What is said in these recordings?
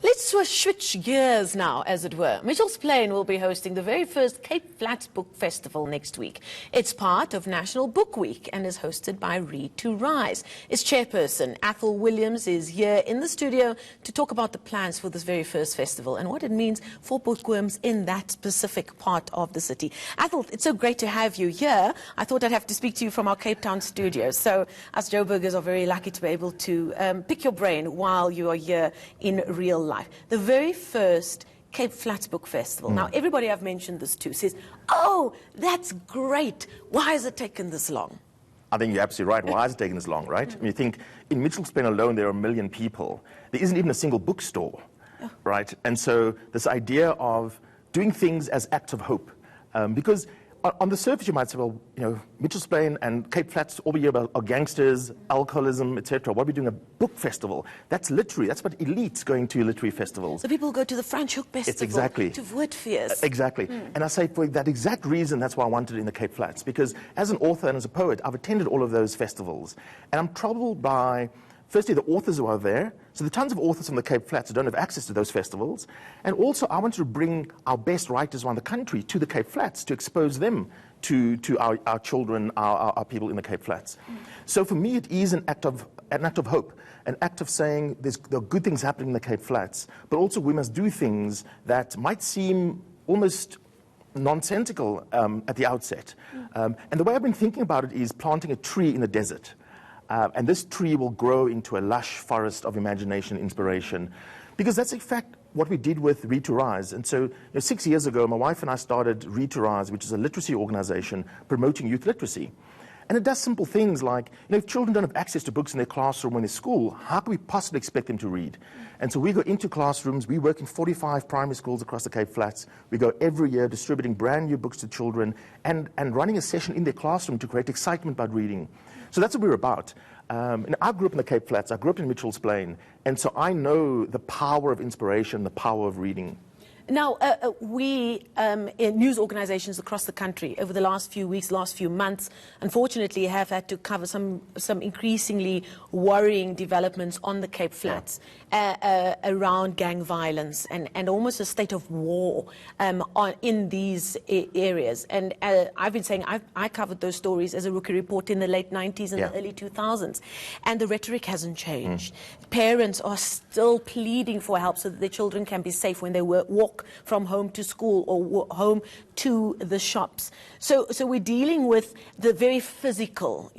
Let's switch gears now, as it were. Mitchell's Plain will be hosting the very first Cape Flats Book Festival next week. It's part of National Book Week and is hosted by Read to Rise. Its chairperson, Athol Williams, is here in the studio to talk about the plans for this very first festival and what it means for bookworms in that specific part of the city. Athol, it's so great to have you here. I thought I'd have to speak to you from our Cape Town studio. So us Joburgers are very lucky to be able to pick your brain while you are here in real life. The very first Cape Flats Book Festival. Now, everybody I've mentioned this to says, oh, that's great. Why has it taken this long? I think you're absolutely right. Why has it taken this long, right? I mean, you think in Mitchell's Plain alone, there are 1 million people. There isn't even a single bookstore, right? And so this idea of doing things as acts of hope, because on the surface, you might say, well, you know, Mitchell's Plain and Cape Flats all year are gangsters, alcoholism, etc. Why are we doing a book festival? That's literary. That's what elites going to literary festivals. So people go to the Franschhoek Festival, exactly. to Woordfeest. Exactly. And I say for that exact reason, that's why I wanted it in the Cape Flats. Because as an author and as a poet, I've attended all of those festivals. And I'm troubled by, firstly, the authors who are there. So there are tons of authors from the Cape Flats who don't have access to those festivals. And also, I wanted to bring our best writers around the country to the Cape Flats to expose them to our children, our people in the Cape Flats. So for me, it is an act of hope, an act of saying there are good things happening in the Cape Flats, but also we must do things that might seem almost nonsensical at the outset. And the way I've been thinking about it is planting a tree in the desert. And this tree will grow into a lush forest of imagination and inspiration. Because that's, in fact, what we did with Read to Rise. And so 6 years ago, my wife and I started Read to Rise, which is a literacy organization promoting youth literacy. And it does simple things like, if children don't have access to books in their classroom when they're in school, how can we possibly expect them to read? And so we go into classrooms. We work in 45 primary schools across the Cape Flats. We go every year distributing brand new books to children and running a session in their classroom to create excitement about reading. So that's what we're about. And I grew up in the Cape Flats. I grew up in Mitchell's Plain. And so I know the power of inspiration, the power of reading. Now, we in news organizations across the country over the last few weeks, last few months, unfortunately have had to cover some increasingly worrying developments on the Cape Flats around gang violence and almost a state of war in these areas. And I've been saying I covered those stories as a rookie reporter in the late 90s and the early 2000s. And the rhetoric hasn't changed. Parents are still pleading for help so that their children can be safe when they walk from home to school or home to the shops. So we're dealing with the very physical,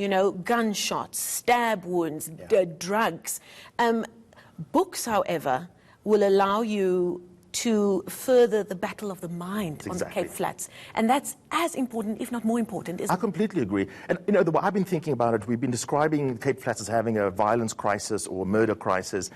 gunshots, stab wounds, drugs. Books, however, will allow you to further the battle of the mind on the Cape Flats. And that's as important, if not more important, isn't it? I completely agree. And, the way I've been thinking about it, we've been describing Cape Flats as having a violence crisis or a murder crisis.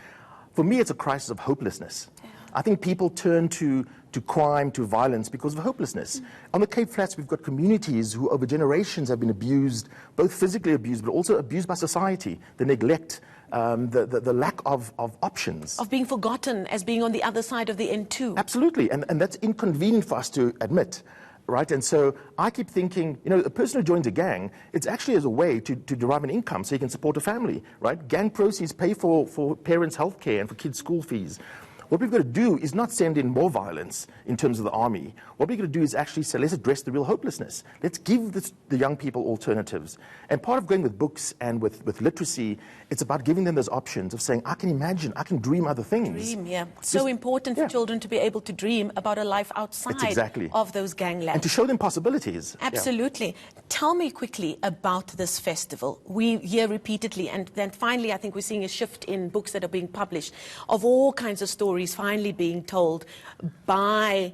For me, it's a crisis of hopelessness. I think people turn to crime, to violence because of hopelessness. On the Cape Flats, we've got communities who over generations have been abused, both physically abused, but also abused by society. The neglect, the lack of options. Of being forgotten as being on the other side of the N2. Absolutely, and that's inconvenient for us to admit. Right, and so I keep thinking, a person who joins a gang, it's actually as a way to derive an income so you can support a family, right? Gang proceeds pay for parents' health care and for kids' school fees. What we've got to do is not send in more violence in terms of the army. What we've got to do is actually say, let's address the real hopelessness. Let's give the young people alternatives. And part of going with books and with literacy, it's about giving them those options of saying, I can imagine, I can dream other things. Dream, yeah. So important for children to be able to dream about a life outside of those ganglands. And to show them possibilities. Absolutely. Yeah. Tell me quickly about this festival. We hear repeatedly, and then finally I think we're seeing a shift in books that are being published of all kinds of stories finally being told by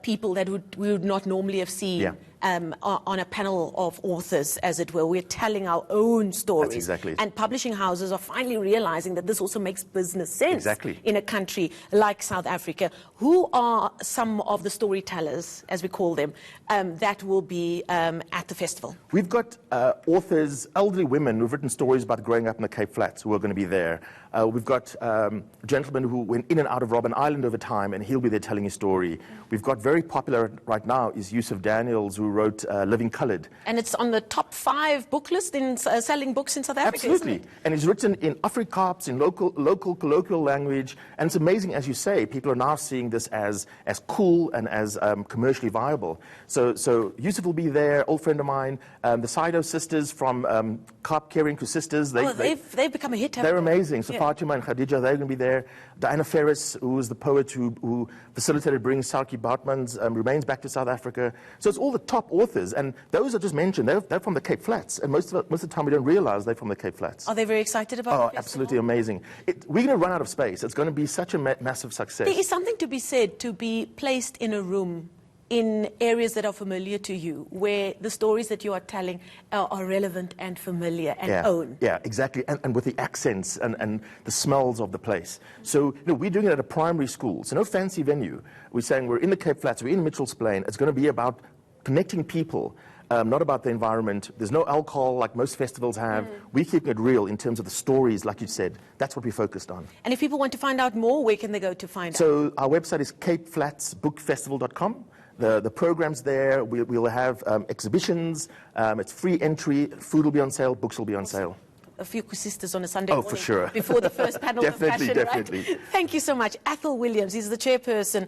people that we would not normally have seen on a panel of authors, as it were. We're telling our own stories. That's exactly. And publishing houses are finally realizing that this also makes business sense in a country like South Africa. Who are some of the storytellers, as we call them, that will be at the festival? We've got authors, elderly women who've written stories about growing up in the Cape Flats who are going to be there. We've got a gentleman who went in and out of Robben Island over time, and he'll be there telling his story. We've got very popular right now is Yusuf Daniels, who wrote Living Coloured. And it's on the top 5 book list in selling books in South Africa, Absolutely. isn't it? And it's written in Afrikaans, in local colloquial language. And it's amazing, as you say, people are now seeing this as cool and as commercially viable. So Yusuf will be there, old friend of mine. The Saido sisters from Carp Caring to Sisters. They've become a hit. They're amazing. So Fatima and Khadija, they're going to be there. Diana Ferris, who is the poet who facilitated bringing Sarki Baartman's remains back to South Africa. So it's all the top authors, and those I just mentioned, they're from the Cape Flats, and most of the time we don't realize they're from the Cape Flats. Are they very excited about it? Oh, absolutely amazing. We're going to run out of space. It's going to be such a massive success. There is something to be said to be placed in a room in areas that are familiar to you, where the stories that you are telling are relevant and familiar and own. Yeah, exactly, and with the accents and the smells of the place. So we're doing it at a primary school, so no fancy venue. We're saying we're in the Cape Flats, we're in Mitchell's Plain. It's going to be about connecting people, not about the environment. There's no alcohol like most festivals have. We're keeping it real in terms of the stories, like you said. That's what we focused on. And if people want to find out more, where can they go to find out? So our website is capeflatsbookfestival.com. The program's there. We'll have exhibitions. It's free entry. Food will be on sale. Books will be on sale. A few sisters on a Sunday morning. For sure. Before the first panel of fashion, Definitely. Right? Thank you so much. Athol Williams, he's the chairperson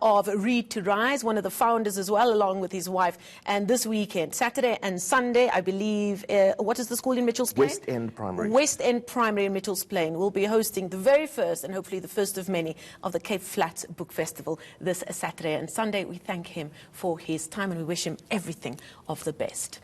of Read to Rise, one of the founders as well, along with his wife. And this weekend, Saturday and Sunday, I believe, what is the school in Mitchell's Plain? West End Primary. West End Primary in Mitchell's Plain will be hosting the very first, and hopefully the first of many, of the Cape Flats Book Festival this Saturday and Sunday. We thank him for his time and we wish him everything of the best.